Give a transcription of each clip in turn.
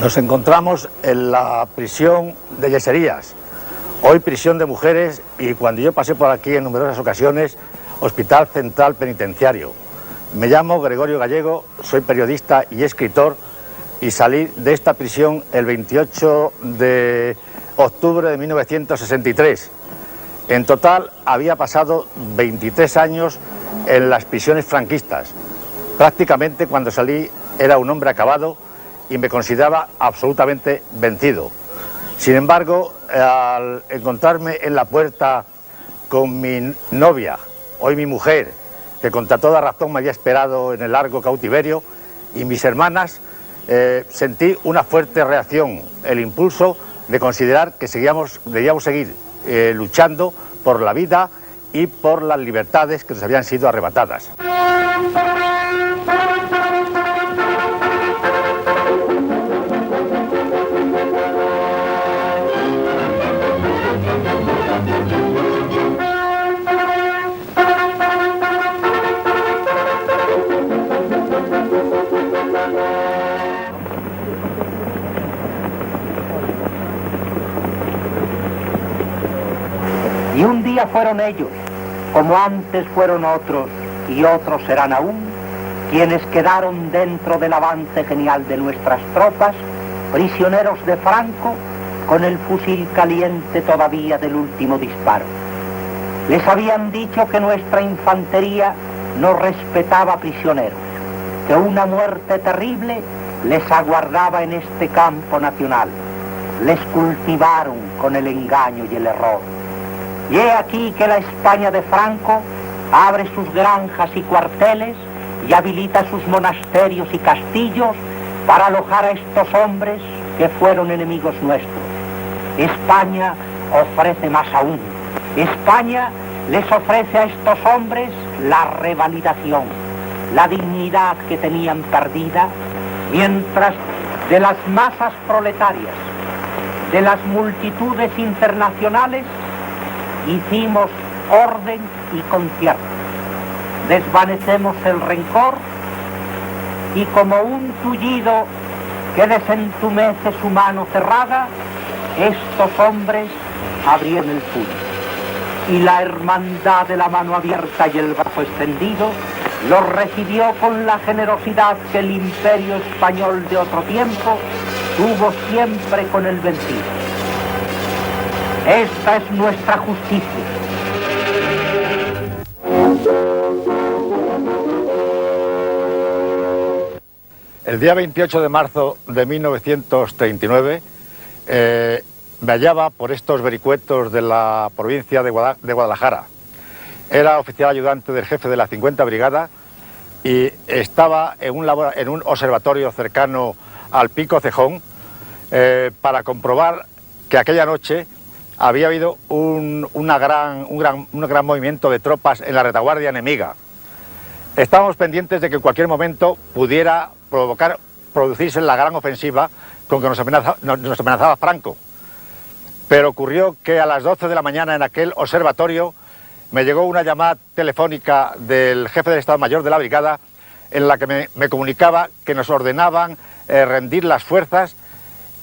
Nos encontramos en la prisión de Yeserías, hoy prisión de mujeres, y cuando yo pasé por aquí en numerosas ocasiones, Hospital Central Penitenciario. Me llamo Gregorio Gallego, soy periodista y escritor, y salí de esta prisión el 28 de octubre de 1963. En total había pasado 23 años en las prisiones franquistas. Prácticamente cuando salí era un hombre acabado y me consideraba absolutamente vencido. Sin embargo, al encontrarme en la puerta con mi novia, hoy mi mujer, que contra toda razón me había esperado en el largo cautiverio, y mis hermanas, sentí una fuerte reacción, el impulso de considerar que debíamos seguir luchando por la vida y por las libertades que nos habían sido arrebatadas. Y un día fueron ellos, como antes fueron otros, y otros serán aún, quienes quedaron dentro del avance genial de nuestras tropas, prisioneros de Franco, con el fusil caliente todavía del último disparo. Les habían dicho que nuestra infantería no respetaba prisioneros, que una muerte terrible les aguardaba en este campo nacional. Les cultivaron con el engaño y el error. Y he aquí que la España de Franco abre sus granjas y cuarteles y habilita sus monasterios y castillos para alojar a estos hombres que fueron enemigos nuestros. España ofrece más aún. España les ofrece a estos hombres la revalidación, la dignidad que tenían perdida, mientras de las masas proletarias, de las multitudes internacionales, hicimos orden y concierto. Desvanecemos el rencor y como un tullido que desentumece su mano cerrada, estos hombres abrieron el puño. Y la hermandad de la mano abierta y el brazo extendido los recibió con la generosidad que el imperio español de otro tiempo tuvo siempre con el vencido. Esta es nuestra justicia. El día 28 de marzo de 1939 me hallaba por estos vericuetos de la provincia de Guadalajara. Era oficial ayudante del jefe de la 50 Brigada y estaba en un observatorio cercano al Pico Cejón para comprobar que aquella noche había habido un gran movimiento de tropas en la retaguardia enemiga. Estábamos pendientes de que en cualquier momento pudiera producirse la gran ofensiva con que nos amenazaba Franco. Pero ocurrió que a las 12 de la mañana en aquel observatorio me llegó una llamada telefónica del jefe del Estado Mayor de la Brigada en la que me comunicaba que nos ordenaban rendir las fuerzas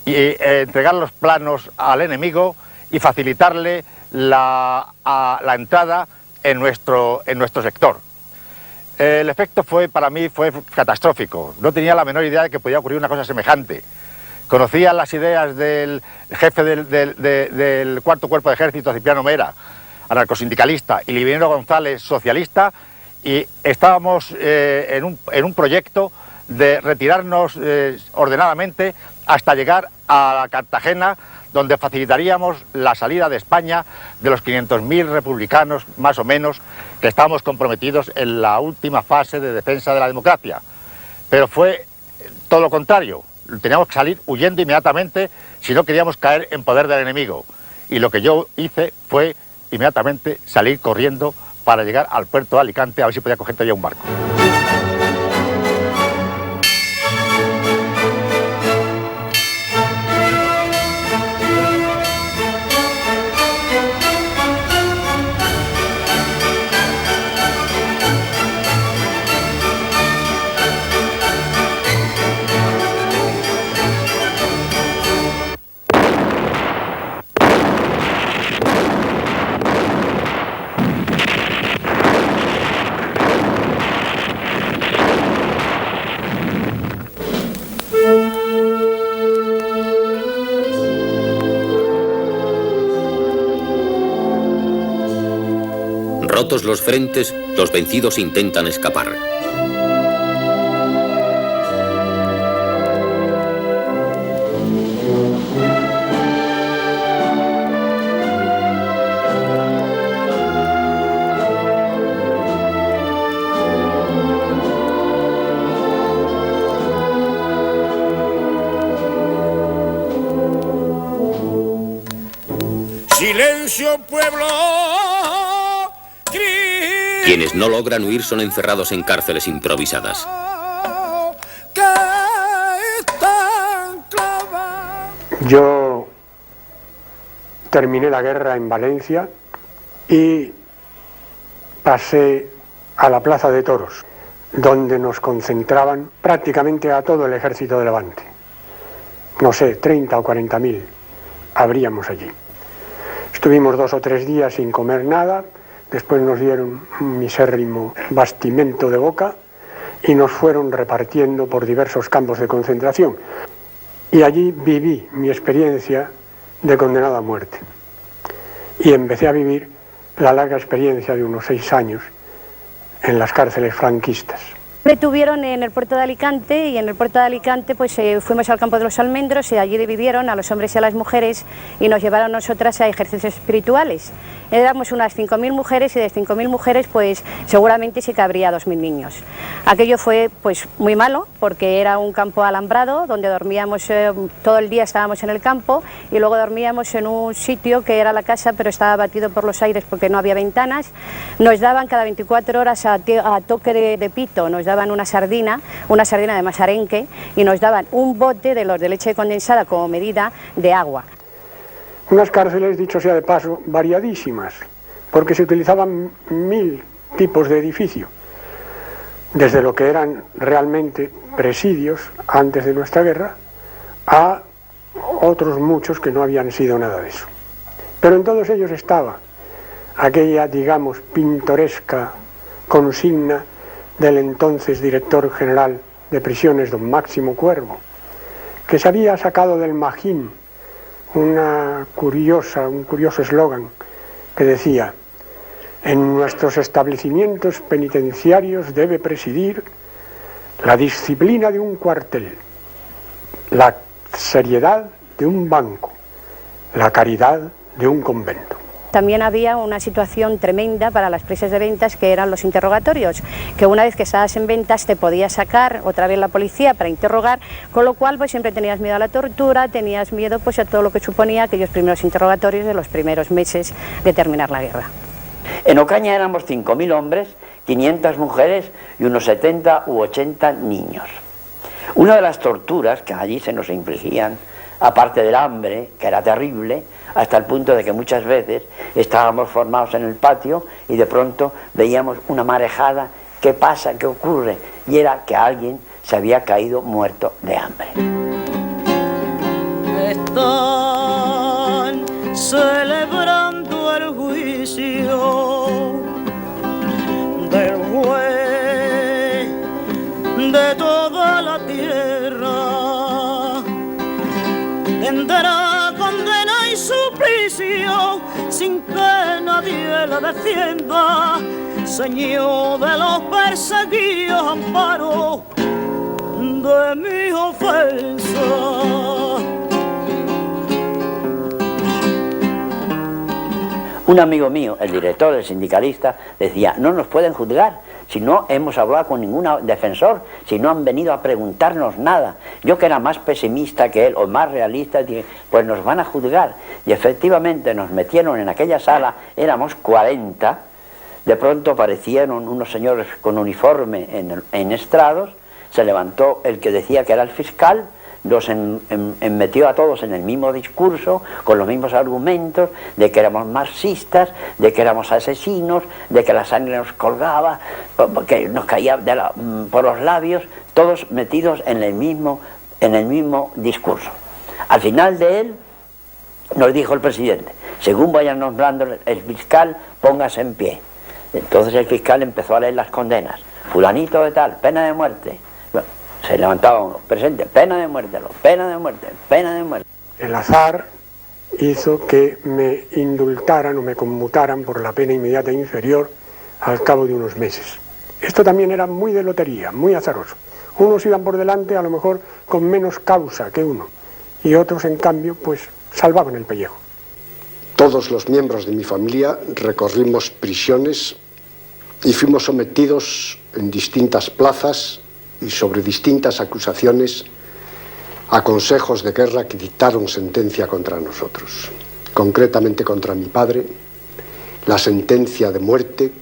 y entregar los planos al enemigo y facilitarle la entrada en nuestro sector. El efecto para mí fue catastrófico. No tenía la menor idea de que podía ocurrir una cosa semejante. Conocía las ideas del jefe del Cuarto Cuerpo de Ejército, Cipriano Mera, anarcosindicalista, y Livinero González, socialista, y estábamos en un proyecto de retirarnos ordenadamente hasta llegar a Cartagena, donde facilitaríamos la salida de España de los 500.000 republicanos, más o menos, que estábamos comprometidos en la última fase de defensa de la democracia. Pero fue todo lo contrario. Teníamos que salir huyendo inmediatamente si no queríamos caer en poder del enemigo. Y lo que yo hice fue inmediatamente salir corriendo para llegar al puerto de Alicante a ver si podía coger todavía un barco. Rotos los frentes, los vencidos intentan escapar. Silencio, pueblo. Quienes no logran huir son encerrados en cárceles improvisadas. Yo terminé la guerra en Valencia y pasé a la Plaza de Toros, donde nos concentraban prácticamente a todo el ejército de Levante. No sé, 30 o 40.000 habríamos allí. Estuvimos 2 o 3 días sin comer nada, después nos dieron un misérrimo bastimento de boca y nos fueron repartiendo por diversos campos de concentración. Y allí viví mi experiencia de condenado a muerte. Y empecé a vivir la larga experiencia de unos 6 años en las cárceles franquistas. Le detuvieron en el puerto de Alicante y en el puerto de Alicante pues fuimos al campo de los almendros y allí dividieron a los hombres y a las mujeres y nos llevaron a nosotras a ejercicios espirituales. Éramos unas 5.000 mujeres y de 5.000 mujeres pues seguramente sí que habría 2.000 niños. Aquello fue pues muy malo porque era un campo alambrado donde dormíamos, todo el día estábamos en el campo y luego dormíamos en un sitio que era la casa pero estaba batido por los aires porque no había ventanas. Nos daban cada 24 horas a toque de pito, nos daban una sardina de masarenque y nos daban un bote de los de leche condensada como medida de agua. Unas cárceles, dicho sea de paso, variadísimas, porque se utilizaban 1000 tipos de edificio, desde lo que eran realmente presidios antes de nuestra guerra, a otros muchos que no habían sido nada de eso. Pero en todos ellos estaba aquella, digamos, pintoresca consigna del entonces director general de prisiones, don Máximo Cuervo, que se había sacado del Magín un curioso eslogan que decía: en nuestros establecimientos penitenciarios debe presidir la disciplina de un cuartel, la seriedad de un banco, la caridad de un convento. También había una situación tremenda para las presas de ventas que eran los interrogatorios, que una vez que estabas en ventas te podía sacar otra vez la policía para interrogar, con lo cual pues siempre tenías miedo a la tortura, tenías miedo pues a todo lo que suponía aquellos primeros interrogatorios de los primeros meses de terminar la guerra. En Ocaña éramos 5.000 hombres, 500 mujeres y unos 70 u 80 niños. Una de las torturas que allí se nos infligían, aparte del hambre, que era terrible, hasta el punto de que muchas veces estábamos formados en el patio y de pronto veíamos una marejada. ¿Qué pasa? ¿Qué ocurre? Y era que alguien se había caído muerto de hambre. Están celebrando el juicio del juez de toda la tierra. Tendrá condena y suplicio sin que nadie la defienda. Señor de los perseguidos, amparo de mi ofensa. Un amigo mío, el director, el sindicalista, decía: no nos pueden juzgar si no hemos hablado con ningún defensor, si no han venido a preguntarnos nada. Yo, que era más pesimista que él o más realista, dije: pues nos van a juzgar. Y efectivamente nos metieron en aquella sala, éramos 40, de pronto aparecieron unos señores con uniforme en estrados, se levantó el que decía que era el fiscal, nos metió a todos en el mismo discurso, con los mismos argumentos, de que éramos marxistas, de que éramos asesinos, de que la sangre nos colgaba, que nos caía por los labios, todos metidos en el mismo discurso. Al final de él, nos dijo el presidente: según vayan nombrando el fiscal, póngase en pie. Entonces el fiscal empezó a leer las condenas. Fulanito de tal, pena de muerte. Se levantaba uno: presente, pena de muerte, pena de muerte, pena de muerte. El azar hizo que me indultaran o me conmutaran por la pena inmediata inferior al cabo de unos meses. Esto también era muy de lotería, muy azaroso. Unos iban por delante a lo mejor con menos causa que uno, y otros en cambio pues salvaban el pellejo. Todos los miembros de mi familia recorrimos prisiones y fuimos sometidos en distintas plazas y sobre distintas acusaciones a consejos de guerra que dictaron sentencia contra nosotros. Concretamente contra mi padre, la sentencia de muerte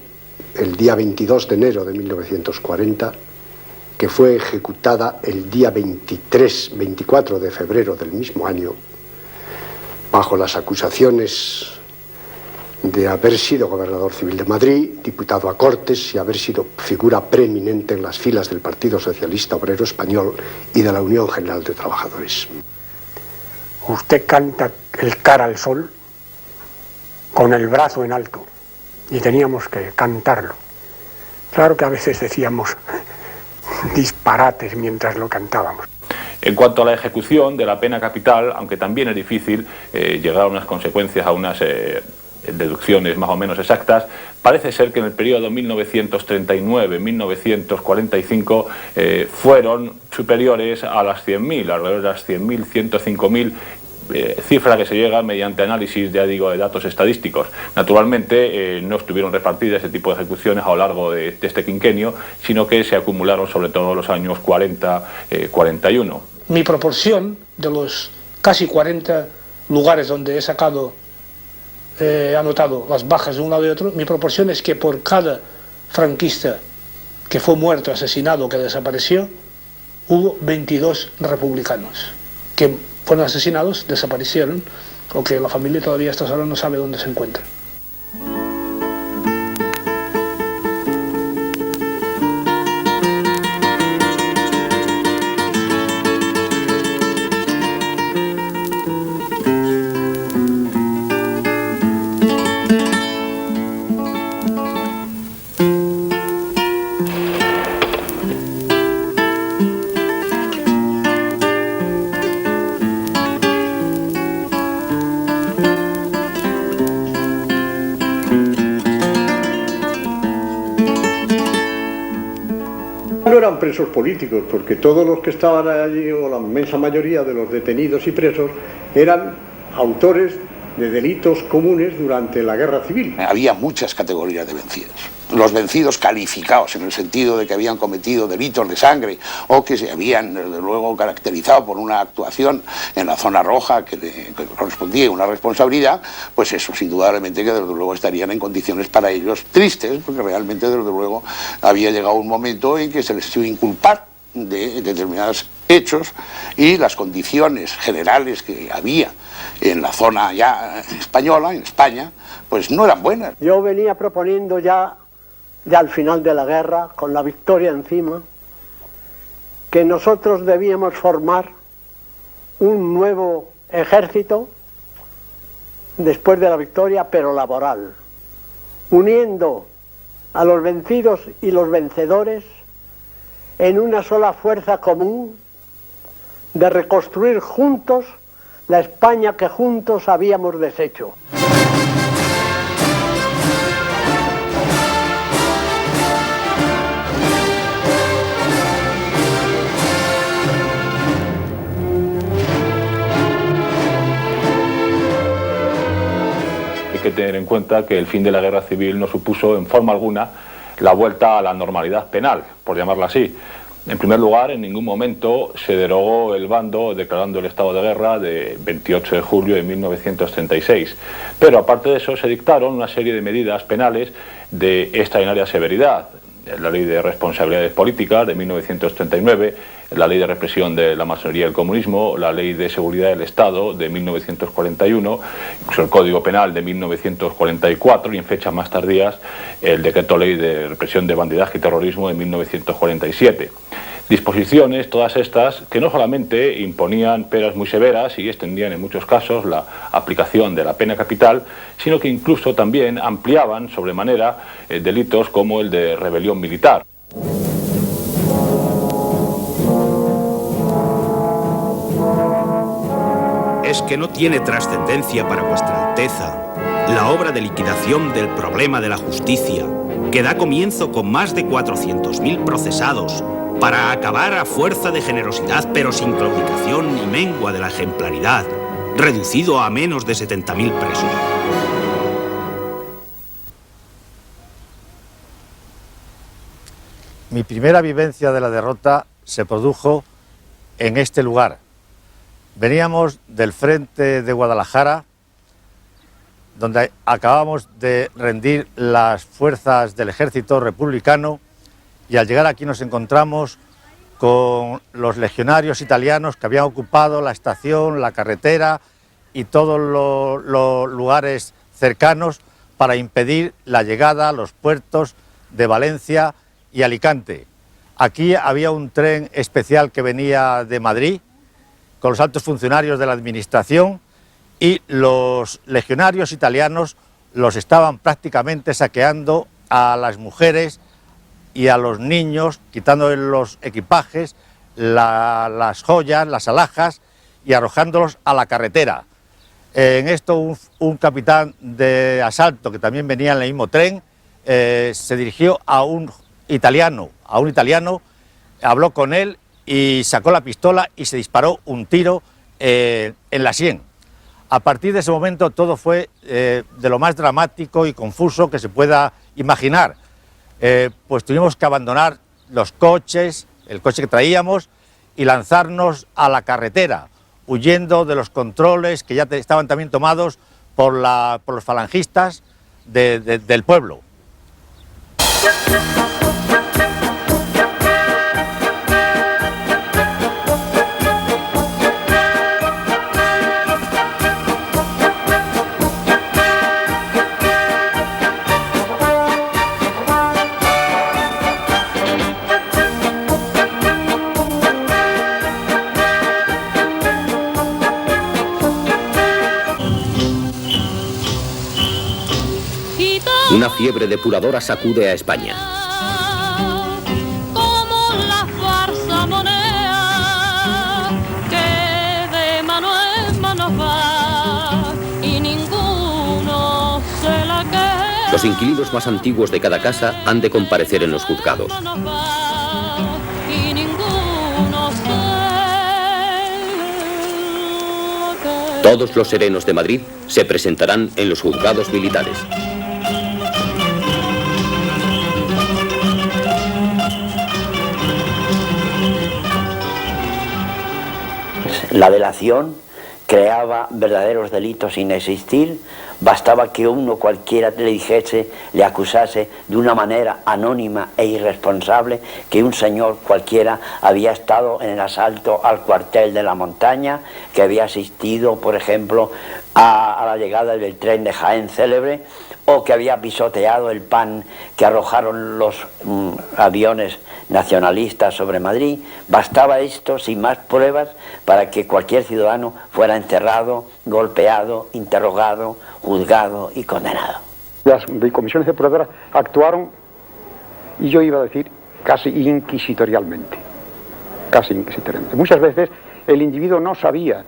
el día 22 de enero de 1940, que fue ejecutada el día 24 de febrero del mismo año, bajo las acusaciones de haber sido gobernador civil de Madrid, diputado a Cortes y haber sido figura preeminente en las filas del Partido Socialista Obrero Español y de la Unión General de Trabajadores. Usted canta el cara al sol con el brazo en alto y teníamos que cantarlo. Claro que a veces decíamos disparates mientras lo cantábamos. En cuanto a la ejecución de la pena capital, aunque también es difícil llegar a unas consecuencias, a unas deducciones más o menos exactas, parece ser que en el periodo 1939-1945 fueron superiores a las 100.000, alrededor de las 100.000, 105.000, cifra que se llega mediante análisis, ya digo, de datos estadísticos. Naturalmente no estuvieron repartidas ese tipo de ejecuciones a lo largo de este quinquenio, sino que se acumularon sobre todo en los años 40-41. Mi proporción de los casi 40 lugares donde he anotado las bajas de un lado y otro, mi proporción es que por cada franquista que fue muerto, asesinado, que desapareció, hubo 22 republicanos que fueron asesinados, desaparecieron, o que la familia todavía a estas horas no sabe dónde se encuentra. No eran presos políticos, porque todos los que estaban allí, o la inmensa mayoría de los detenidos y presos, eran autores de delitos comunes durante la guerra civil. Había muchas categorías de vencidos. Los vencidos calificados en el sentido de que habían cometido delitos de sangre o que se habían, desde luego, caracterizado por una actuación en la zona roja que correspondía a una responsabilidad, pues esos indudablemente que desde luego estarían en condiciones para ellos tristes, porque realmente desde luego había llegado un momento en que se les iba a inculpar de determinados hechos y las condiciones generales que había en la zona ya española, en España, pues no eran buenas. Yo venía proponiendo ya al final de la guerra, con la victoria encima, que nosotros debíamos formar un nuevo ejército después de la victoria, pero laboral, uniendo a los vencidos y los vencedores en una sola fuerza común de reconstruir juntos la España que juntos habíamos deshecho. Hay que tener en cuenta que el fin de la guerra civil no supuso en forma alguna la vuelta a la normalidad penal, por llamarla así. En primer lugar, en ningún momento se derogó el bando declarando el estado de guerra de 28 de julio de 1936. Pero aparte de eso se dictaron una serie de medidas penales de extraordinaria severidad. La Ley de Responsabilidades Políticas de 1939, la Ley de Represión de la Masonería y el Comunismo, la Ley de Seguridad del Estado de 1941, incluso el Código Penal de 1944 y en fechas más tardías el Decreto Ley de Represión de Bandidaje y Terrorismo de 1947. Disposiciones, todas estas, que no solamente imponían penas muy severas y extendían en muchos casos la aplicación de la pena capital, sino que incluso también ampliaban sobremanera delitos como el de rebelión militar. Es que no tiene trascendencia para vuestra Alteza La obra de liquidación del problema de la justicia, que da comienzo con más de 400.000 procesados, para acabar a fuerza de generosidad pero sin claudicación ni mengua de la ejemplaridad, reducido a menos de 70.000 presos. Mi primera vivencia de la derrota se produjo en este lugar. Veníamos del frente de Guadalajara, donde acabamos de rendir las fuerzas del ejército republicano, y al llegar aquí nos encontramos con los legionarios italianos que habían ocupado la estación, la carretera y todos los lugares cercanos para impedir la llegada a los puertos de Valencia y Alicante. Aquí había un tren especial que venía de Madrid con los altos funcionarios de la administración, y los legionarios italianos los estaban prácticamente saqueando a las mujeres y a los niños, quitándoles los equipajes, las joyas, las alhajas, y arrojándolos a la carretera. En esto un capitán de asalto, que también venía en el mismo tren, se dirigió a un italiano, habló con él y sacó la pistola y se disparó un tiro en la sien. A partir de ese momento todo fue de lo más dramático y confuso que se pueda imaginar. Pues tuvimos que abandonar los coches, el coche que traíamos, y lanzarnos a la carretera, huyendo de los controles que ya estaban también tomados por los falangistas del pueblo. Una fiebre depuradora sacude a España. Como la farsa moneda que de mano en mano va y ninguno se la queda. Los inquilinos más antiguos de cada casa han de comparecer en los juzgados. Y ninguno se... Todos los serenos de Madrid se presentarán en los juzgados militares. La delación creaba verdaderos delitos sin existir. Bastaba que uno cualquiera le dijese, le acusase de una manera anónima e irresponsable que un señor cualquiera había estado en el asalto al cuartel de la montaña, que había asistido, por ejemplo, a la llegada del tren de Jaén célebre, o que había pisoteado el pan que arrojaron los aviones nacionalistas sobre Madrid. Bastaba esto, sin más pruebas, para que cualquier ciudadano fuera encerrado, golpeado, interrogado, juzgado y condenado. Las comisiones depuradoras actuaron, y yo iba a decir, casi inquisitorialmente. Muchas veces el individuo no sabía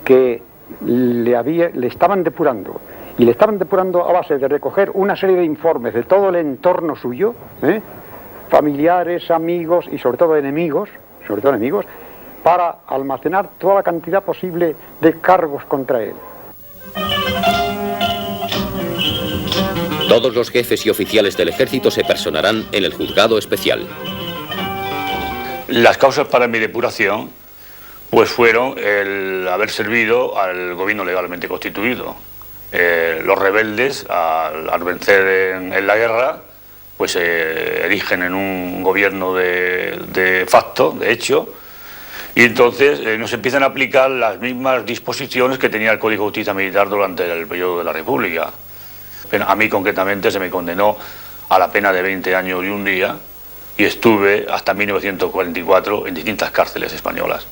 que le estaban depurando, y le estaban depurando a base de recoger una serie de informes de todo el entorno suyo, familiares, amigos y sobre todo enemigos, para almacenar toda la cantidad posible de cargos contra él. Todos los jefes y oficiales del ejército se personarán en el juzgado especial. Las causas para mi depuración pues fueron el haber servido al gobierno legalmente constituido. Los rebeldes, al vencer en la guerra, pues se erigen en un gobierno de facto, de hecho, y entonces nos empiezan a aplicar las mismas disposiciones que tenía el Código de Justicia Militar durante el periodo de la República. A mí concretamente se me condenó a la pena de 20 años y un día, y estuve hasta 1944 en distintas cárceles españolas.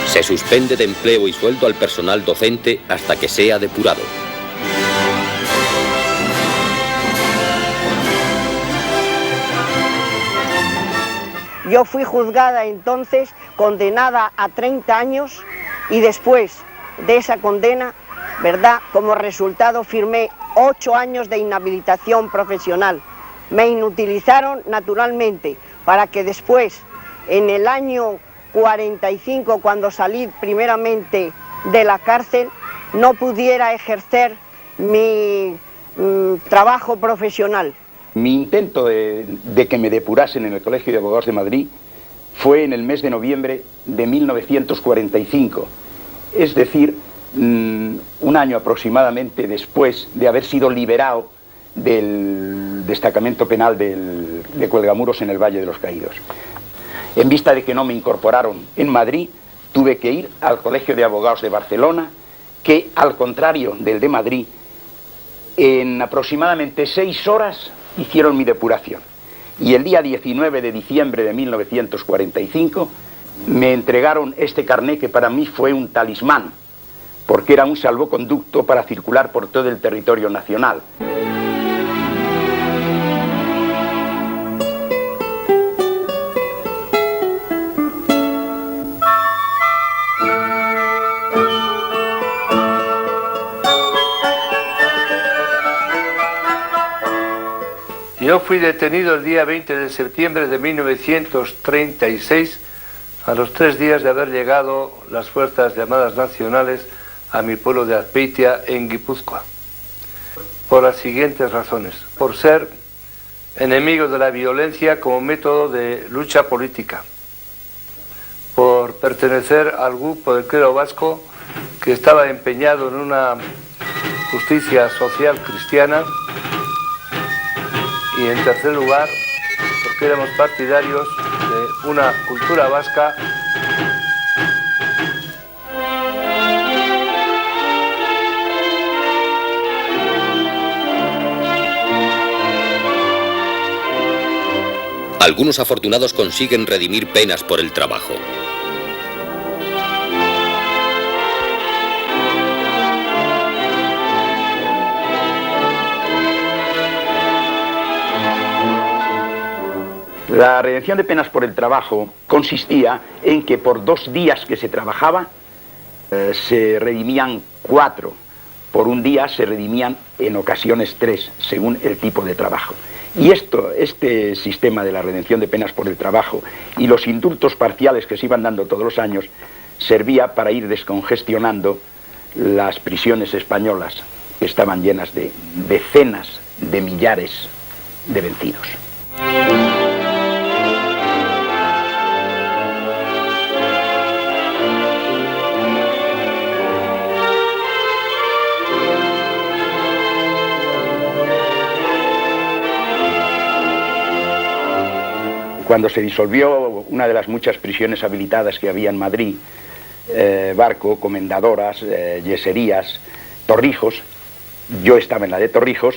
Se suspende de empleo y sueldo al personal docente hasta que sea depurado. Yo fui juzgada entonces, condenada a 30 años, y después de esa condena ¿verdad? Como resultado firmé 8 años de inhabilitación profesional. Me inutilizaron naturalmente para que después, en el año 45, cuando salí primeramente de la cárcel, no pudiera ejercer mi trabajo profesional. Mi intento de que me depurasen en el Colegio de Abogados de Madrid fue en el mes de noviembre de 1945, es decir, un año aproximadamente después de haber sido liberado del destacamento penal de Cuelgamuros en el Valle de los Caídos. En vista de que no me incorporaron en Madrid, tuve que ir al Colegio de Abogados de Barcelona, que, al contrario del de Madrid, en aproximadamente 6 horas hicieron mi depuración. Y el día 19 de diciembre de 1945 me entregaron este carné que para mí fue un talismán, porque era un salvoconducto para circular por todo el territorio nacional. Yo fui detenido el día 20 de septiembre de 1936, a los 3 días de haber llegado las fuerzas llamadas nacionales a mi pueblo de Azpeitia, en Guipúzcoa, por las siguientes razones: por ser enemigo de la violencia como método de lucha política, por pertenecer al grupo del clero vasco que estaba empeñado en una justicia social cristiana, y en tercer lugar, porque éramos partidarios de una cultura vasca Algunos afortunados consiguen redimir penas por el trabajo. La redención de penas por el trabajo consistía en que por 2 días que se trabajaba se redimían 4. Por un día se redimían en ocasiones 3, según el tipo de trabajo. Y este sistema de la redención de penas por el trabajo y los indultos parciales que se iban dando todos los años servía para ir descongestionando las prisiones españolas, que estaban llenas de decenas de millares de vencidos. Cuando se disolvió una de las muchas prisiones habilitadas que había en Madrid, Barco, Comendadoras, Yeserías, Torrijos, yo estaba en la de Torrijos,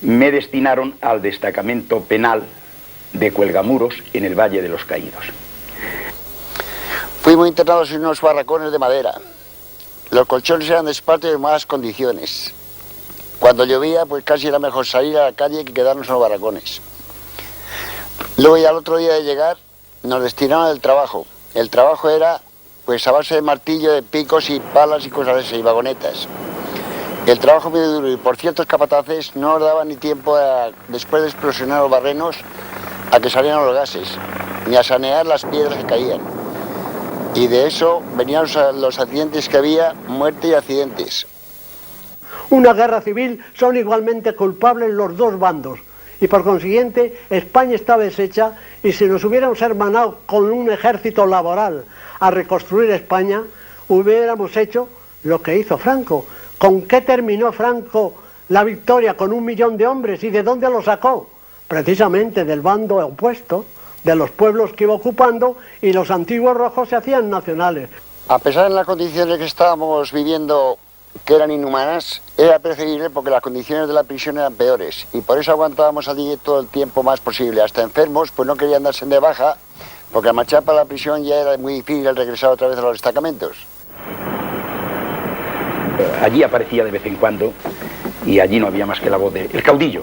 me destinaron al destacamento penal de Cuelgamuros en el Valle de los Caídos. Fuimos internados en unos barracones de madera. Los colchones eran de esparto y de malas condiciones. Cuando llovía, pues casi era mejor salir a la calle que quedarnos en los barracones. Luego ya al otro día de llegar nos destinaron al trabajo. El trabajo era pues a base de martillo, de picos y palas y cosas de esas, y vagonetas. El trabajo muy duro y por ciertos capataces no nos daba ni tiempo después de explosionar los barrenos a que salieran los gases, ni a sanear las piedras que caían. Y de eso venían los accidentes que había, muerte y accidentes. Una guerra civil son igualmente culpables los 2 bandos. Y por consiguiente España estaba deshecha, y si nos hubiéramos hermanado con un ejército laboral a reconstruir España, hubiéramos hecho lo que hizo Franco. ¿Con qué terminó Franco la victoria? Con 1 millón de hombres. ¿Y de dónde lo sacó? Precisamente del bando opuesto, de los pueblos que iba ocupando, y los antiguos rojos se hacían nacionales. A pesar de las condiciones que estábamos viviendo, que eran inhumanas, era preferible porque las condiciones de la prisión eran peores, y por eso aguantábamos allí todo el tiempo más posible. Hasta enfermos pues no querían darse de baja, porque al marchar para la prisión ya era muy difícil regresar otra vez a los destacamentos. Allí aparecía de vez en cuando, y allí no había más que la voz de el caudillo.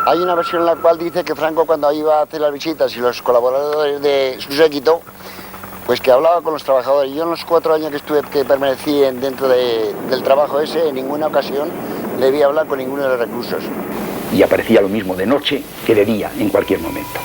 Hay una versión en la cual dice que Franco, cuando iba a hacer las visitas y los colaboradores de su séquito, pues que hablaba con los trabajadores. Yo en los 4 años que permanecí dentro del trabajo ese, en ninguna ocasión le vi hablar con ninguno de los reclusos. Y aparecía lo mismo de noche que de día, en cualquier momento.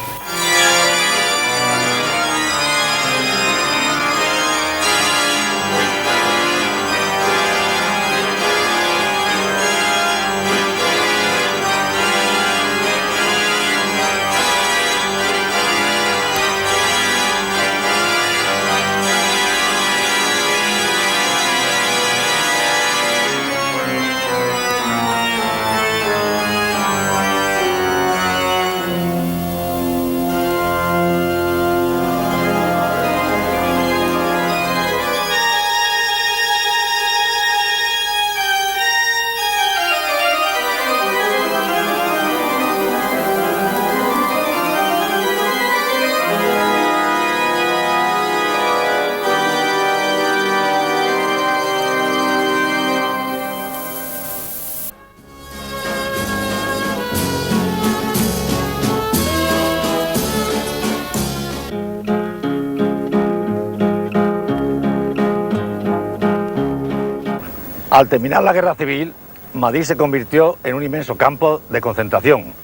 Al terminar la guerra civil, Madrid se convirtió en un inmenso campo de concentración.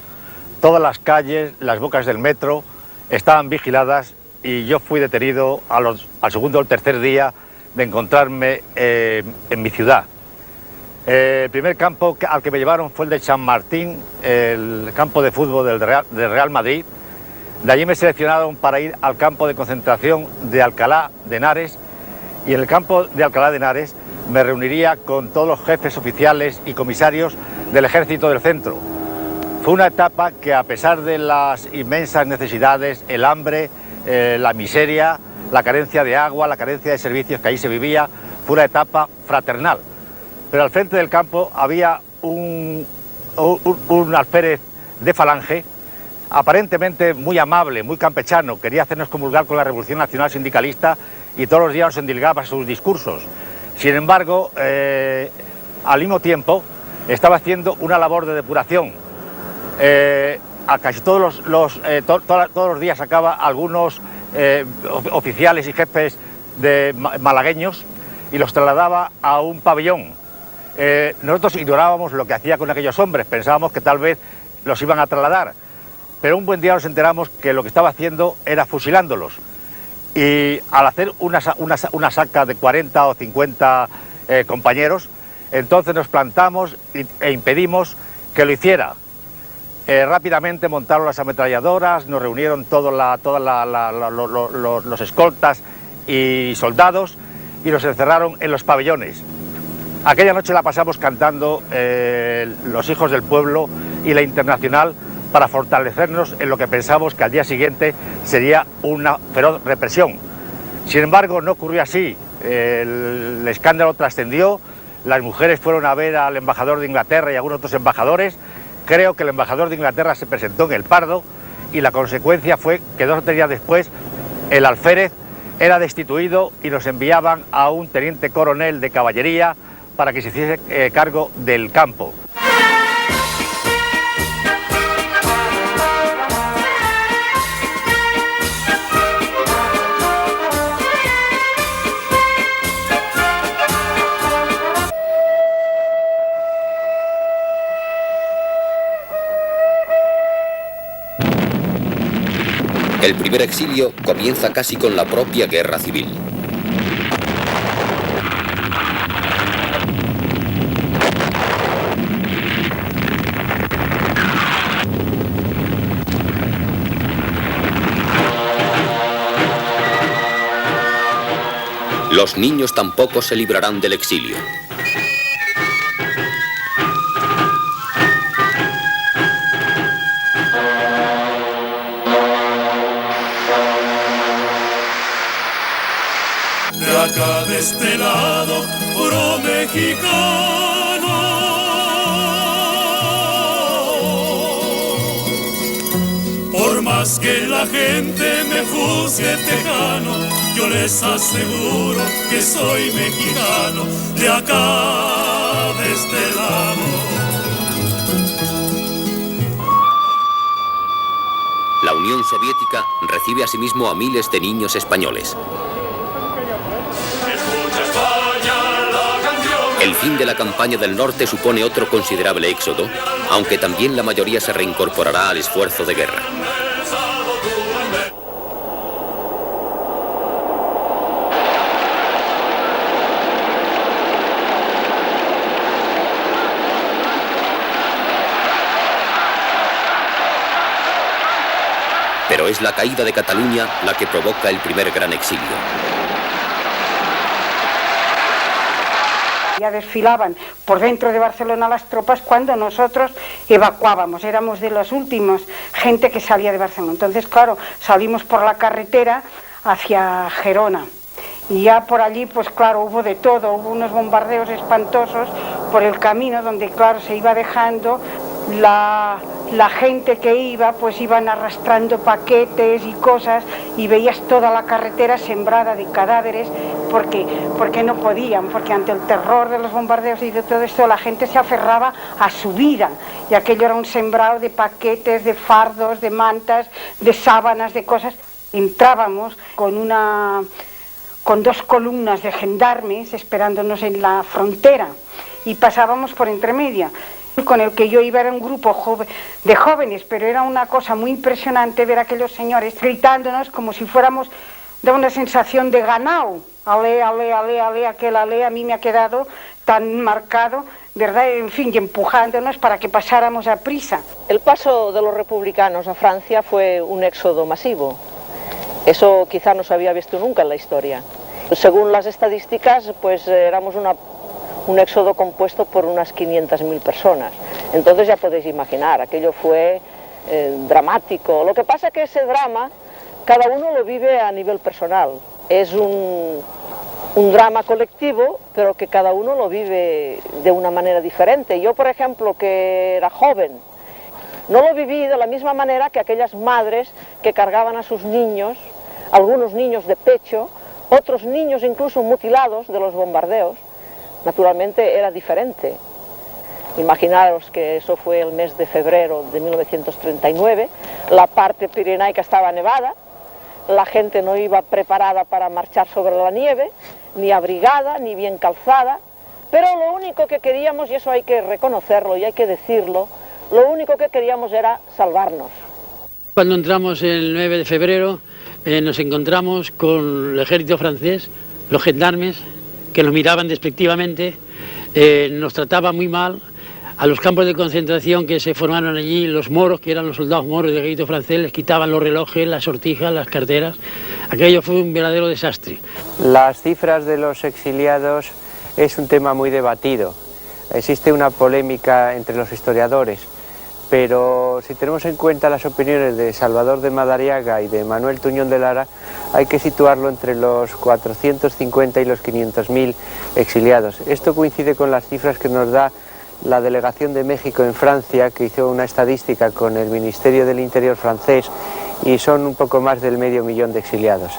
Todas las calles, las bocas del metro estaban vigiladas y yo fui detenido al segundo o el tercer día de encontrarme en mi ciudad. El primer campo al que me llevaron fue el de San Martín, el campo de fútbol del Real Madrid. De allí me seleccionaron para ir al campo de concentración de Alcalá de Henares, y en el campo de Alcalá de Henares me reuniría con todos los jefes oficiales y comisarios del Ejército del Centro. Fue una etapa que, a pesar de las inmensas necesidades, el hambre, la miseria, la carencia de agua, la carencia de servicios que ahí se vivía, fue una etapa fraternal. Pero al frente del campo había un alférez de Falange, aparentemente muy amable, muy campechano, quería hacernos comulgar con la Revolución Nacional Sindicalista y todos los días nos endilgaba sus discursos. Sin embargo, al mismo tiempo, estaba haciendo una labor de depuración. A casi todos los días sacaba algunos oficiales y jefes malagueños y los trasladaba a un pabellón. Nosotros ignorábamos lo que hacía con aquellos hombres, pensábamos que tal vez los iban a trasladar, pero un buen día nos enteramos que lo que estaba haciendo era fusilándolos. Y al hacer una saca de 40 o 50 compañeros, entonces nos plantamos e impedimos que lo hiciera. Rápidamente montaron las ametralladoras, nos reunieron todos los escoltas y soldados y nos encerraron en los pabellones. Aquella noche la pasamos cantando Los Hijos del Pueblo y La Internacional, para fortalecernos en lo que pensamos que al día siguiente sería una feroz represión. Sin embargo, no ocurrió así. El escándalo trascendió, las mujeres fueron a ver al embajador de Inglaterra y algunos otros embajadores. Creo que el embajador de Inglaterra se presentó en el Pardo y la consecuencia fue que 2 o 3 días después el alférez era destituido y nos enviaban a un teniente coronel de caballería para que se hiciese cargo del campo. El primer exilio comienza casi con la propia guerra civil. Los niños tampoco se librarán del exilio. Acá de este lado, puro mexicano. Por más que la gente me juzgue tejano, yo les aseguro que soy mexicano, de acá de este lado. La Unión Soviética recibe asimismo a miles de niños españoles. El fin de la campaña del norte supone otro considerable éxodo, aunque también la mayoría se reincorporará al esfuerzo de guerra. Pero es la caída de Cataluña la que provoca el primer gran exilio. Ya desfilaban por dentro de Barcelona las tropas cuando nosotros evacuábamos, éramos de los últimos, gente que salía de Barcelona. Entonces, claro, salimos por la carretera hacia Gerona. Y ya por allí, pues claro, hubo de todo, hubo unos bombardeos espantosos por el camino donde, claro, se iba dejando la gente que iba, pues iban arrastrando paquetes y cosas y veías toda la carretera sembrada de cadáveres porque no podían, porque ante el terror de los bombardeos y de todo esto la gente se aferraba a su vida y aquello era un sembrado de paquetes, de fardos, de mantas, de sábanas, de cosas. Entrábamos con 2 columnas de gendarmes esperándonos en la frontera y pasábamos por entre media. Con el que yo iba era un grupo de jóvenes, pero era una cosa muy impresionante ver a aquellos señores gritándonos como si fuéramos, de una sensación de ganado. Ale, ale, ale, ale, aquel ale, a mí me ha quedado tan marcado, ¿verdad? En fin, y empujándonos para que pasáramos a prisa. El paso de los republicanos a Francia fue un éxodo masivo. Eso quizá no se había visto nunca en la historia. Según las estadísticas, pues éramos un éxodo compuesto por unas 500.000 personas. Entonces ya podéis imaginar, aquello fue dramático. Lo que pasa es que ese drama, cada uno lo vive a nivel personal. Es un drama colectivo, pero que cada uno lo vive de una manera diferente. Yo, por ejemplo, que era joven, no lo viví de la misma manera que aquellas madres que cargaban a sus niños, algunos niños de pecho, otros niños incluso mutilados de los bombardeos. Naturalmente era diferente. Imaginaros que eso fue el mes de febrero de 1939, la parte pirenaica estaba nevada, la gente no iba preparada para marchar sobre la nieve, ni abrigada, ni bien calzada, pero lo único que queríamos, y eso hay que reconocerlo y hay que decirlo, lo único que queríamos era salvarnos. Cuando entramos el 9 de febrero nos encontramos con el ejército francés, los gendarmes, que nos miraban despectivamente, nos trataban muy mal. A los campos de concentración que se formaron allí, los moros, que eran los soldados moros del ejército francés, les quitaban los relojes, las sortijas, las carteras. Aquello fue un verdadero desastre. Las cifras de los exiliados es un tema muy debatido. Existe una polémica entre los historiadores, pero si tenemos en cuenta las opiniones de Salvador de Madariaga y de Manuel Tuñón de Lara, hay que situarlo entre los 450 y los 500.000 exiliados. Esto coincide con las cifras que nos da la delegación de México en Francia, que hizo una estadística con el Ministerio del Interior francés, y son un poco más del 500.000 de exiliados.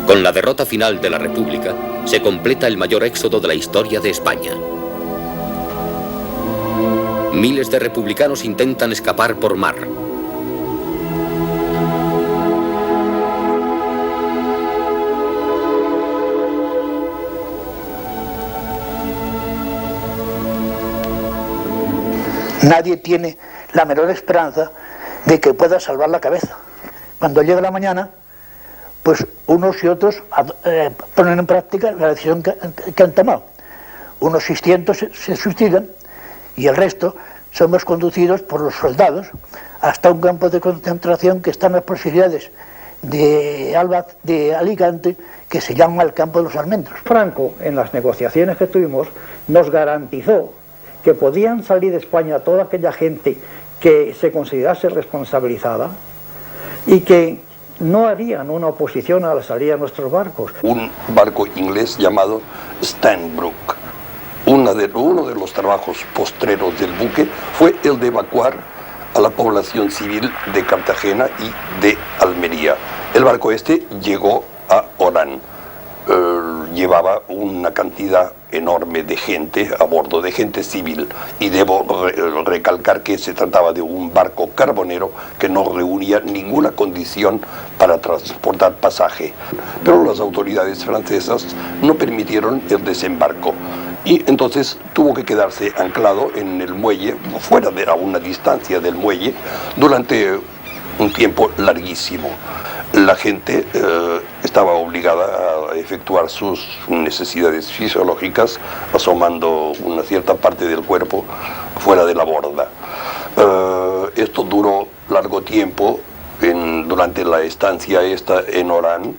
Con la derrota final de la República, se completa el mayor éxodo de la historia de España. Miles de republicanos intentan escapar por mar. Nadie tiene la menor esperanza de que pueda salvar la cabeza. Cuando llega la mañana, pues unos y otros ponen en práctica la decisión que han tomado. Unos 600 se suicidan y el resto somos conducidos por los soldados hasta un campo de concentración que está en las proximidades de Alicante, que se llama el campo de los Almendros. Franco, en las negociaciones que tuvimos, nos garantizó que podían salir de España toda aquella gente que se considerase responsabilizada y que no harían una oposición a la salida de nuestros barcos. Un barco inglés llamado Stanbrook. Uno de los trabajos postreros del buque fue el de evacuar a la población civil de Cartagena y de Almería. El barco este llegó a Orán. llevaba una cantidad enorme de gente a bordo, de gente civil, y debo recalcar que se trataba de un barco carbonero que no reunía ninguna condición para transportar pasaje. Pero las autoridades francesas no permitieron el desembarco y entonces tuvo que quedarse anclado en el muelle, a una distancia del muelle, durante un tiempo larguísimo. La gente estaba obligada a efectuar sus necesidades fisiológicas asomando una cierta parte del cuerpo fuera de la borda. Esto duró largo tiempo durante la estancia esta en Orán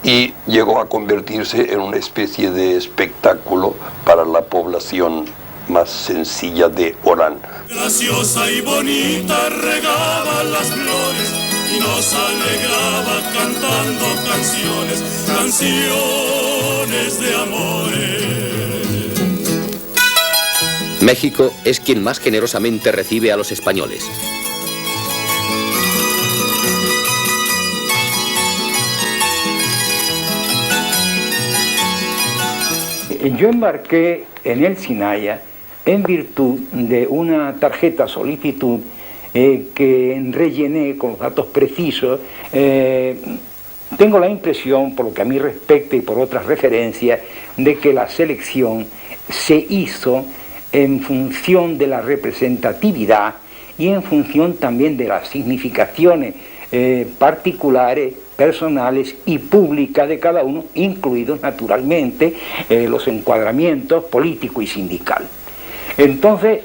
y llegó a convertirse en una especie de espectáculo para la población más sencilla de Orán. Graciosa y bonita regaba las flores y nos alegraba cantando canciones de amores. México es quien más generosamente recibe a los españoles. Yo embarqué en el Sinaya en virtud de una tarjeta solicitud que rellené con los datos precisos. Tengo la impresión, por lo que a mí respecta y por otras referencias, de que la selección se hizo en función de la representatividad y en función también de las significaciones particulares, personales y públicas de cada uno, incluidos naturalmente los encuadramientos político y sindical. Entonces,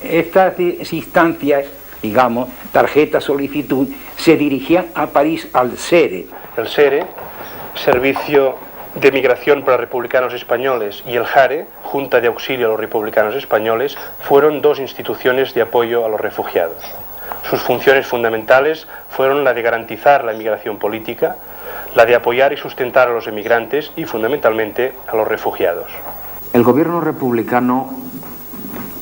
estas instancias, digamos, tarjeta solicitud, se dirigían a París al SERE. El SERE, Servicio de Migración para Republicanos Españoles, y el JARE, Junta de Auxilio a los Republicanos Españoles, fueron dos instituciones de apoyo a los refugiados. Sus funciones fundamentales fueron la de garantizar la emigración política, la de apoyar y sustentar a los emigrantes y fundamentalmente a los refugiados. El gobierno republicano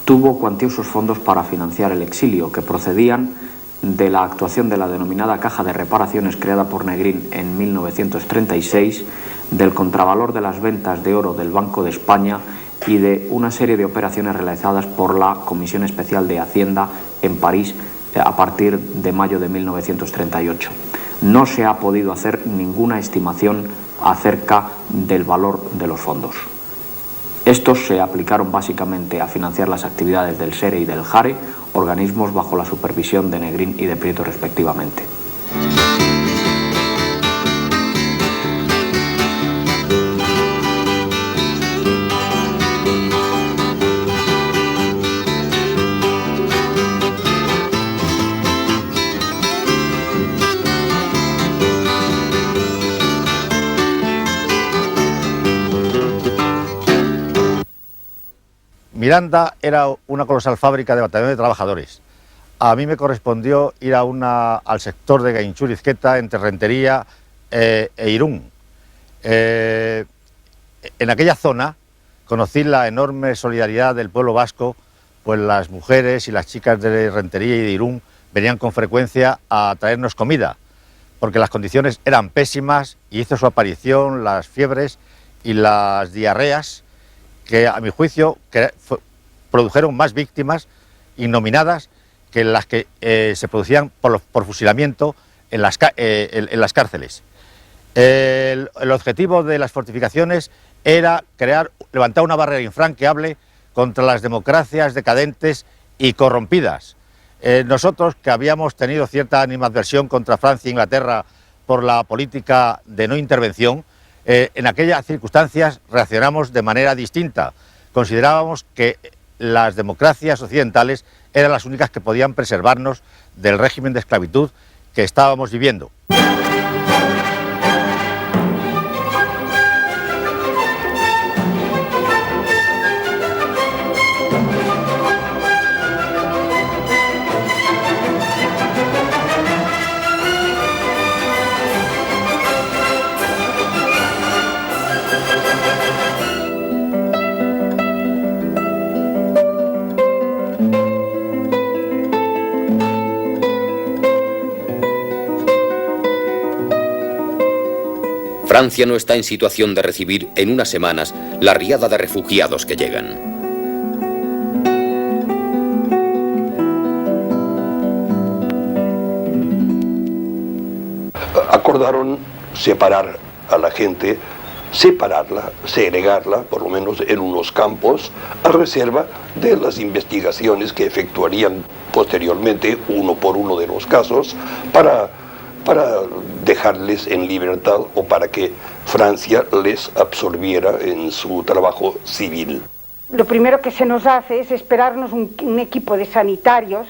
tuvo cuantiosos fondos para financiar el exilio, que procedían de la actuación de la denominada Caja de Reparaciones creada por Negrín en 1936, del contravalor de las ventas de oro del Banco de España y de una serie de operaciones realizadas por la Comisión Especial de Hacienda en París a partir de mayo de 1938. No se ha podido hacer ninguna estimación acerca del valor de los fondos. Estos se aplicaron básicamente a financiar las actividades del SERE y del JARE, organismos bajo la supervisión de Negrín y de Prieto respectivamente. Miranda era una colosal fábrica de batallón de trabajadores. A mí me correspondió ir al sector de Gainchur-Izqueta, entre Rentería e Irún. En aquella zona conocí la enorme solidaridad del pueblo vasco, pues las mujeres y las chicas de Rentería y de Irún venían con frecuencia a traernos comida, porque las condiciones eran pésimas y hizo su aparición las fiebres y las diarreas, que a mi juicio produjeron más víctimas innominadas que las que se producían por fusilamiento en las cárceles. El objetivo de las fortificaciones era levantar una barrera infranqueable contra las democracias decadentes y corrompidas. Nosotros, que habíamos tenido cierta animadversión contra Francia e Inglaterra por la política de no intervención, en aquellas circunstancias reaccionamos de manera distinta. Considerábamos que las democracias occidentales eran las únicas que podían preservarnos del régimen de esclavitud que estábamos viviendo. Francia no está en situación de recibir en unas semanas la riada de refugiados que llegan. Acordaron separar a la gente, separarla, segregarla, por lo menos en unos campos, a reserva de las investigaciones que efectuarían posteriormente, uno por uno de los casos, para dejarles en libertad o para que Francia les absorbiera en su trabajo civil. Lo primero que se nos hace es esperarnos un equipo de sanitarios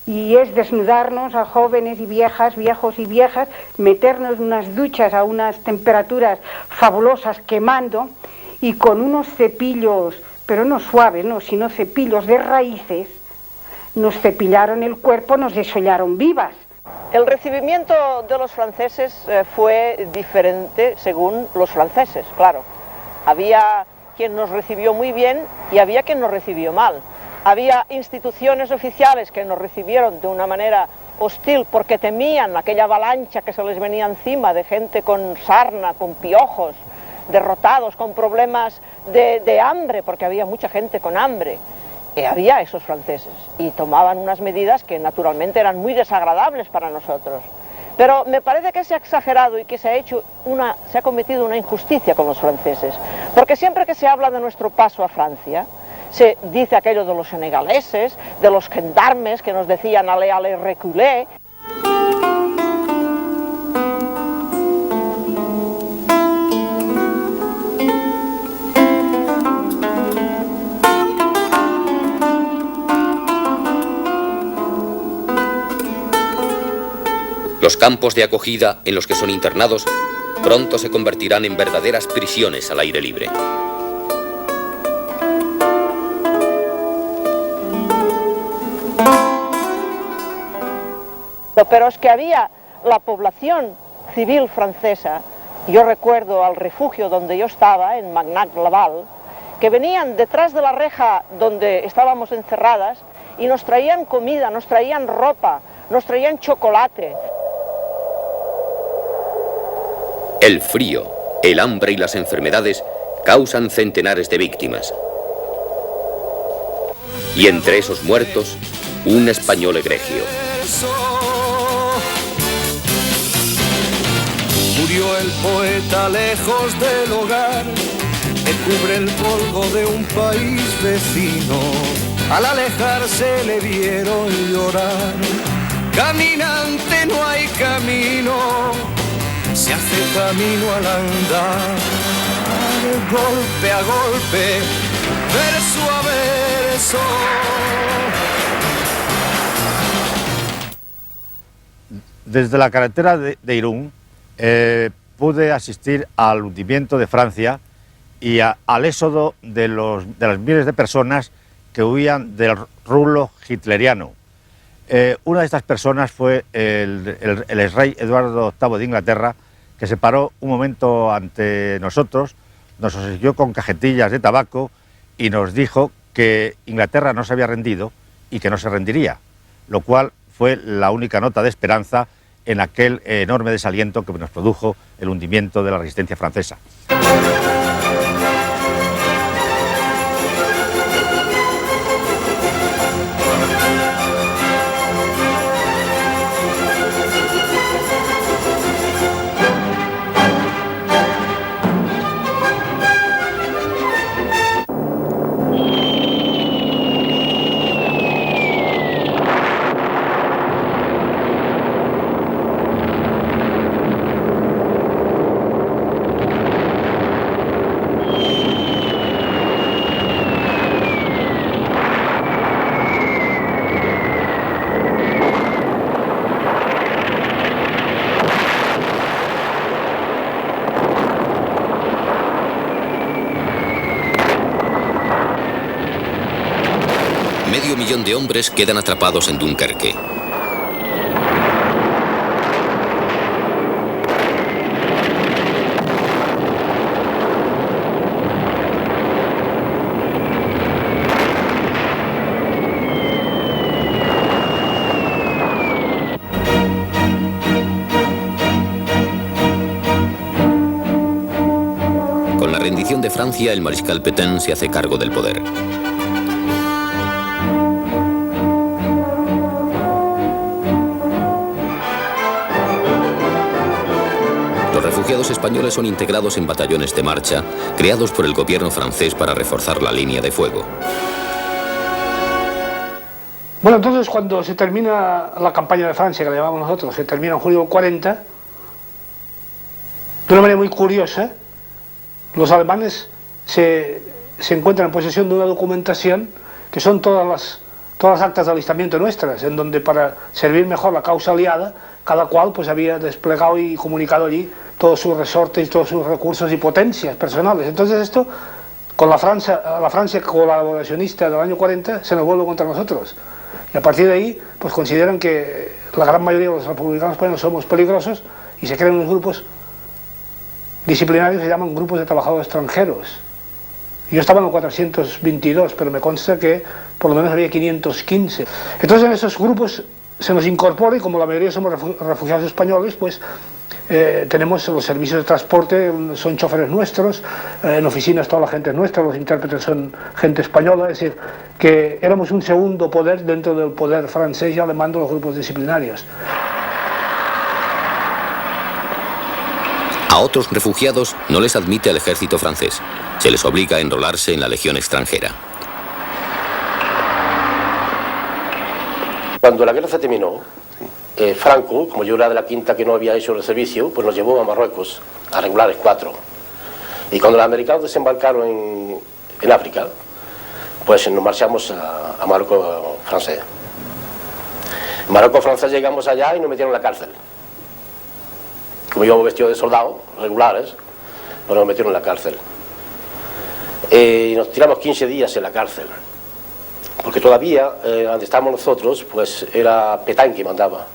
y es desnudarnos a jóvenes y viejas, viejos y viejas, meternos en unas duchas a unas temperaturas fabulosas quemando y con unos cepillos, pero no suaves, no, sino cepillos de raíces, nos cepillaron el cuerpo, nos desollaron vivas. El recibimiento de los franceses fue diferente según los franceses, claro. Había quien nos recibió muy bien y había quien nos recibió mal. Había instituciones oficiales que nos recibieron de una manera hostil porque temían aquella avalancha que se les venía encima de gente con sarna, con piojos, derrotados, con problemas de hambre, porque había mucha gente con hambre. Había esos franceses y tomaban unas medidas que naturalmente eran muy desagradables para nosotros. Pero me parece que se ha exagerado y que se ha cometido una injusticia con los franceses, porque siempre que se habla de nuestro paso a Francia, se dice aquello de los senegaleses, de los gendarmes que nos decían allez, allez, reculez. Los campos de acogida en los que son internados pronto se convertirán en verdaderas prisiones al aire libre. Pero es que había la población civil francesa, yo recuerdo al refugio donde yo estaba, en Magnac-Laval, que venían detrás de la reja donde estábamos encerradas y nos traían comida, nos traían ropa, nos traían chocolate. El frío, el hambre y las enfermedades causan centenares de víctimas. Y entre esos muertos, un español egregio. Murió el poeta lejos del hogar, que cubre el polvo de un país vecino. Al alejarse le vieron llorar. Caminante no hay camino, se hace camino al andar. Golpe a golpe, verso a verso. Desde la carretera de Irún pude asistir al hundimiento de Francia y al éxodo de las miles de personas que huían del rulo hitleriano. Una de estas personas fue el rey Eduardo VIII de Inglaterra, que se paró un momento ante nosotros, nos obsequió con cajetillas de tabaco y nos dijo que Inglaterra no se había rendido y que no se rendiría, lo cual fue la única nota de esperanza en aquel enorme desaliento que nos produjo el hundimiento de la resistencia francesa. Medio millón de hombres quedan atrapados en Dunkerque. invasión de Francia, el mariscal Pétain se hace cargo del poder. Los refugiados españoles son integrados en batallones de marcha, creados por el gobierno francés para reforzar la línea de fuego. Bueno, entonces cuando se termina la campaña de Francia, que la llamamos nosotros, se termina en julio 40, de una manera muy curiosa, los alemanes se encuentran en posesión de una documentación que son todas las actas de alistamiento nuestras, en donde para servir mejor la causa aliada, cada cual pues había desplegado y comunicado allí todos sus resortes, todos sus recursos y potencias personales. Entonces esto, con la Francia colaboracionista del año 40, se nos vuelve contra nosotros. Y a partir de ahí, pues consideran que la gran mayoría de los republicanos españoles somos peligrosos y se crean unos grupos disciplinarios que se llaman grupos de trabajadores extranjeros. Yo estaba en el 422, pero me consta que por lo menos había 515. Entonces en esos grupos se nos incorpora y como la mayoría somos refugiados españoles, pues tenemos los servicios de transporte, son choferes nuestros, en oficinas toda la gente es nuestra, los intérpretes son gente española, es decir, que éramos un segundo poder dentro del poder francés y alemán de los grupos disciplinarios. A otros refugiados no les admite el ejército francés. Se les obliga a enrolarse en la legión extranjera. Cuando la guerra se terminó, Franco, como yo era de la quinta que no había hecho el servicio, pues nos llevó a Marruecos, a regulares 4. Y cuando los americanos desembarcaron en África, pues nos marchamos a Marruecos francés. En Marruecos francés llegamos allá y nos metieron en la cárcel. Como íbamos vestidos de soldados regulares, pues nos metieron en la cárcel. Y nos tiramos 15 días en la cárcel. Porque todavía, donde estábamos nosotros, pues era Pétain que mandaba.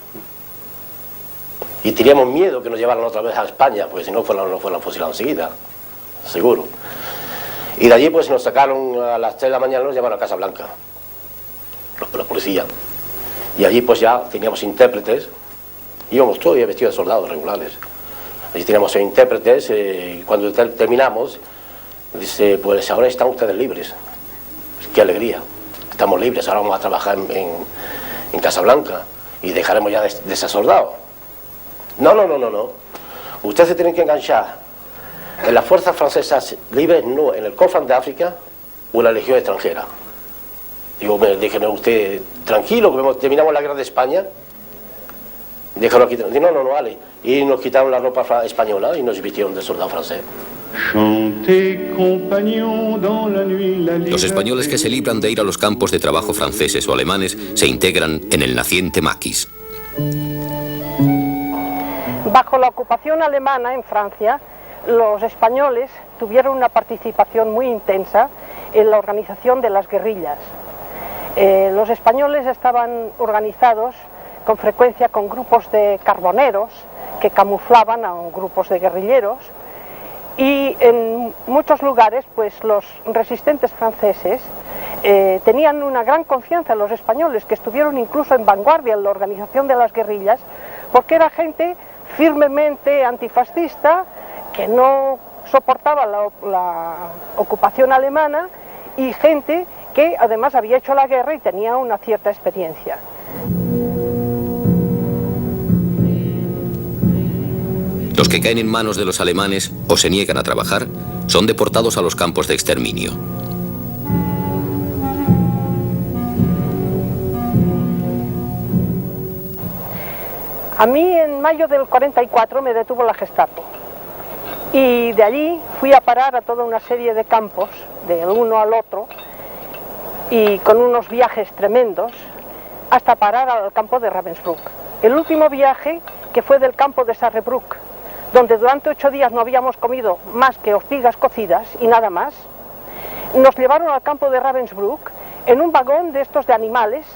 Y teníamos miedo que nos llevaran otra vez a España, porque si no, nos fueran fusilados enseguida, seguro. Y de allí pues nos sacaron a las 3 de la mañana, nos llevaron a Casa Blanca, los policías. Y allí pues ya teníamos intérpretes, íbamos todos vestidos de soldados regulares. Allí teníamos intérpretes, y cuando terminamos, dice, pues ahora están ustedes libres. Qué alegría. Estamos libres, ahora vamos a trabajar en Casablanca y dejaremos ya de ser soldados. No. Ustedes se tienen que enganchar en las fuerzas francesas libres, no en el Cofran de África o en la legión extranjera. Digo, déjenme usted tranquilo, que terminamos la guerra de España. Déjenlo aquí. No, vale. Y nos quitaron la ropa española y nos vistieron de soldado francés. Los españoles que se libran de ir a los campos de trabajo franceses o alemanes se integran en el naciente maquis. Bajo la ocupación alemana en Francia, los españoles tuvieron una participación muy intensa en la organización de las guerrillas. Los españoles estaban organizados con frecuencia con grupos de carboneros que camuflaban a grupos de guerrilleros. Y en muchos lugares, pues los resistentes franceses tenían una gran confianza en los españoles, que estuvieron incluso en vanguardia en la organización de las guerrillas, porque era gente firmemente antifascista, que no soportaba la ocupación alemana, y gente que además había hecho la guerra y tenía una cierta experiencia. Los que caen en manos de los alemanes o se niegan a trabajar son deportados a los campos de exterminio. A mí en mayo del 44 me detuvo la Gestapo y de allí fui a parar a toda una serie de campos, de uno al otro, y con unos viajes tremendos hasta parar al campo de Ravensbrück. El último viaje, que fue del campo de Sarrebruck, donde durante 8 días no habíamos comido más que ortigas cocidas y nada más, nos llevaron al campo de Ravensbrück en un vagón de estos de animales,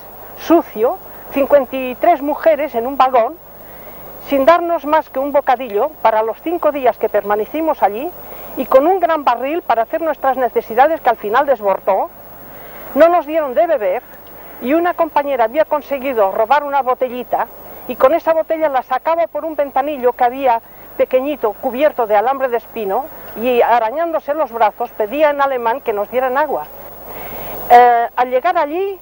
sucio, 53 mujeres en un vagón, sin darnos más que un bocadillo para los 5 días que permanecimos allí y con un gran barril para hacer nuestras necesidades que al final desbordó. No nos dieron de beber y una compañera había conseguido robar una botellita y con esa botella la sacaba por un ventanillo que había pequeñito cubierto de alambre de espino y arañándose los brazos pedía en alemán que nos dieran agua. Al llegar allí,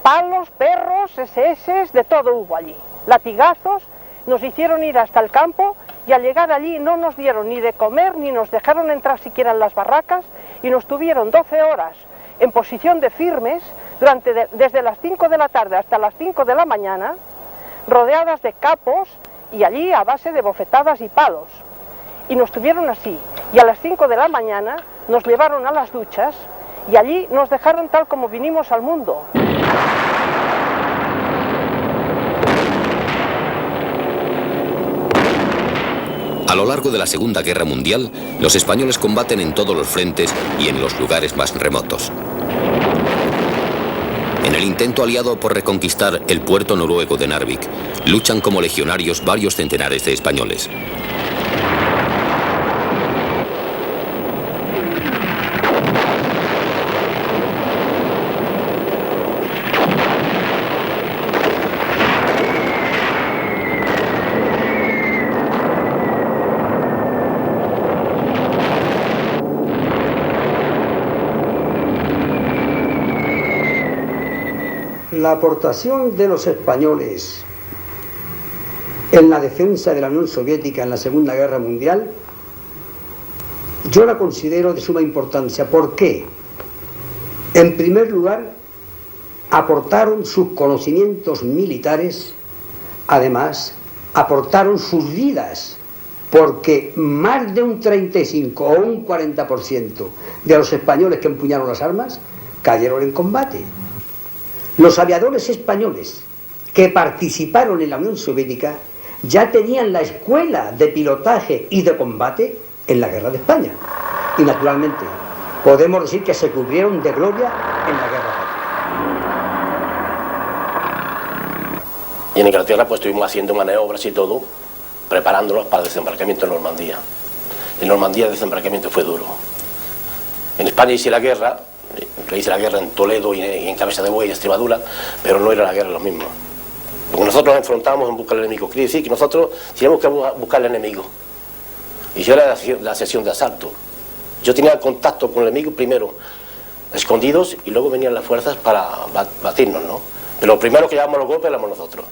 palos, perros, SS, de todo hubo allí. Latigazos, nos hicieron ir hasta el campo y al llegar allí no nos dieron ni de comer ni nos dejaron entrar siquiera en las barracas y nos tuvieron 12 horas en posición de firmes desde las 5 de la tarde hasta las 5 de la mañana, rodeadas de capos y allí a base de bofetadas y palos. Y nos tuvieron así. Y a las 5 de la mañana nos llevaron a las duchas y allí nos dejaron tal como vinimos al mundo. A lo largo de la Segunda Guerra Mundial, los españoles combaten en todos los frentes y en los lugares más remotos. En el intento aliado por reconquistar el puerto noruego de Narvik, luchan como legionarios varios centenares de españoles. La aportación de los españoles en la defensa de la Unión Soviética en la Segunda Guerra Mundial, yo la considero de suma importancia. ¿Por qué? En primer lugar, aportaron sus conocimientos militares, además, aportaron sus vidas, porque más de un 35 o un 40% de los españoles que empuñaron las armas cayeron en combate. Los aviadores españoles que participaron en la Unión Soviética ya tenían la escuela de pilotaje y de combate en la Guerra de España. Y naturalmente podemos decir que se cubrieron de gloria en la Guerra. Y en Inglaterra pues estuvimos haciendo maniobras y todo, preparándonos para el desembarcamiento en Normandía. En Normandía el desembarcamiento fue duro. En España hice la guerra en Toledo y en Cabeza de Buey, en Extremadura, pero no era la guerra lo mismo. Porque nosotros nos enfrentamos en busca del enemigo. Quiere decir que nosotros teníamos que buscar al enemigo. Y yo era la sección de asalto. Yo tenía contacto con el enemigo primero, escondidos, y luego venían las fuerzas para batirnos, ¿no? Pero lo primero que llevábamos los golpes éramos nosotros.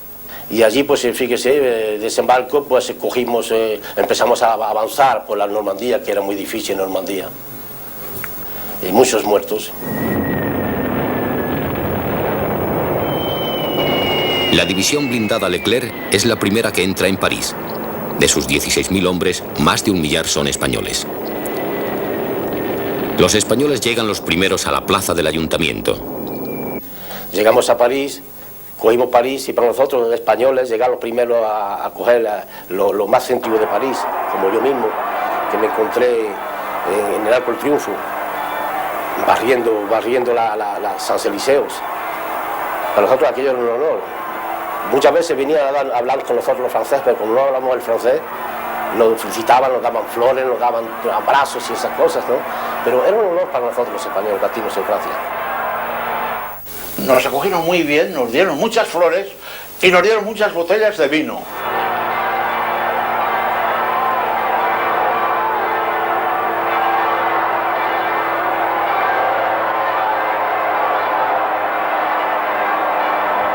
Y allí, pues fíjese, desembarco, pues cogimos, empezamos a avanzar por la Normandía, que era muy difícil en Normandía. Y muchos muertos. La división blindada Leclerc es la primera que entra en París. De sus 16.000 hombres, más de 1 millar son españoles. Los españoles llegan los primeros a la plaza del ayuntamiento. Llegamos a París, cogimos París y para nosotros los españoles llegar los primeros a coger lo más céntrico de París, como yo mismo, que me encontré en el Arco del Triunfo, barriendo la Champs-Élysées. Para nosotros aquello era un honor. Muchas veces venían a hablar con nosotros los franceses, pero como no hablamos el francés, nos felicitaban, nos daban flores, nos daban abrazos y esas cosas, ¿no? Pero era un honor para nosotros los españoles latinos en Francia. Nos acogieron muy bien, nos dieron muchas flores y nos dieron muchas botellas de vino.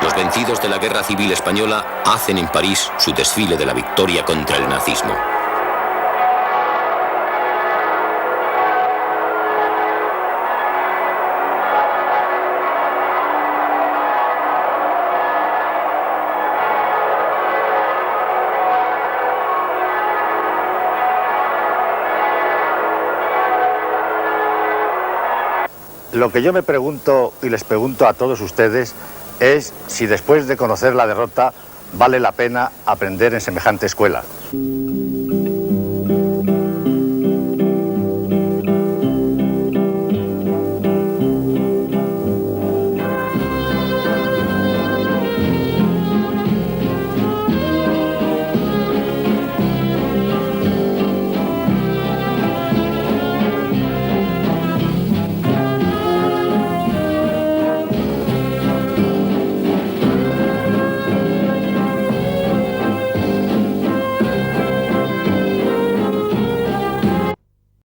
Los vencidos de la Guerra Civil Española hacen en París su desfile de la victoria contra el nazismo. Lo que yo me pregunto y les pregunto a todos ustedes es si después de conocer la derrota vale la pena aprender en semejante escuela.